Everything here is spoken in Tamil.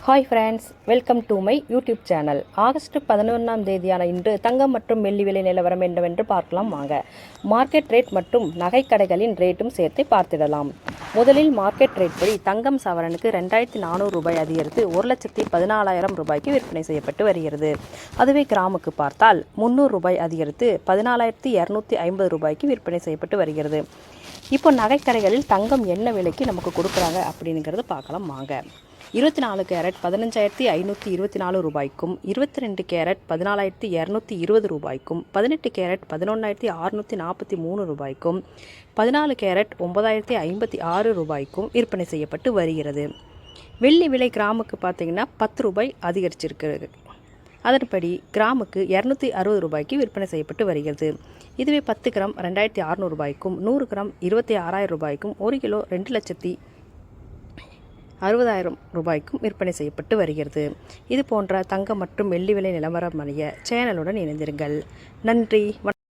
Hi friends, welcome to my YouTube channel. August 11ஆம் தேதியான இன்று தங்கம் மற்றும் வெள்ளி விலை நிலவரம் என்னவென்று பார்க்கலாம் வாங்க. மார்க்கெட் ரேட் மற்றும் நகைக்கடைகளின் ரேட்டும் சேர்த்து பார்த்திடலாம். முதலில் மார்க்கெட் ரேட் படி தங்கம் சவரனுக்கு 2400 ரூபாய் அதிகரித்து 1,14,000 ரூபாய்க்கு விற்பனை செய்யப்பட்டு வருகிறது. அதுவே கிராமுக்கு பார்த்தால் 300 ரூபாய் அதிகரித்து 14,250 ரூபாய்க்கு விற்பனை செய்யப்பட்டு வருகிறது. இப்போ நகைக்கடைகளில் தங்கம் என்ன விலைக்கு நமக்கு கொடுக்குறாங்க அப்படிங்கிறத பார்க்கலாம் வாங்க. 24 கேரட் 15,524 ரூபாய்க்கும், 22 கேரட் 14,220 ரூபாய்க்கும், 18 கேரட் 11,643 ரூபாய்க்கும், 14 கேரட் 9,056 ரூபாய்க்கும் விற்பனை செய்யப்பட்டு வருகிறது. வெள்ளி விலை கிராமுக்கு பார்த்திங்கன்னா 10 ரூபாய் அதிகரிச்சிருக்கிறது. அதன்படி கிராமுக்கு 260 ரூபாய்க்கு விற்பனை செய்யப்பட்டு வருகிறது. இதுவே 10 கிராம் 2,600 ரூபாய்க்கும், 100 கிராம் 26,000 ரூபாய்க்கும், 1 கிலோ 2,60,000 ரூபாய்க்கும் விற்பனை செய்யப்பட்டு வருகிறது. இது போன்ற தங்கம் மற்றும் வெள்ளி விலை நிலவரம் அறிய சேனலுடன் இணைந்திருங்கள். நன்றி.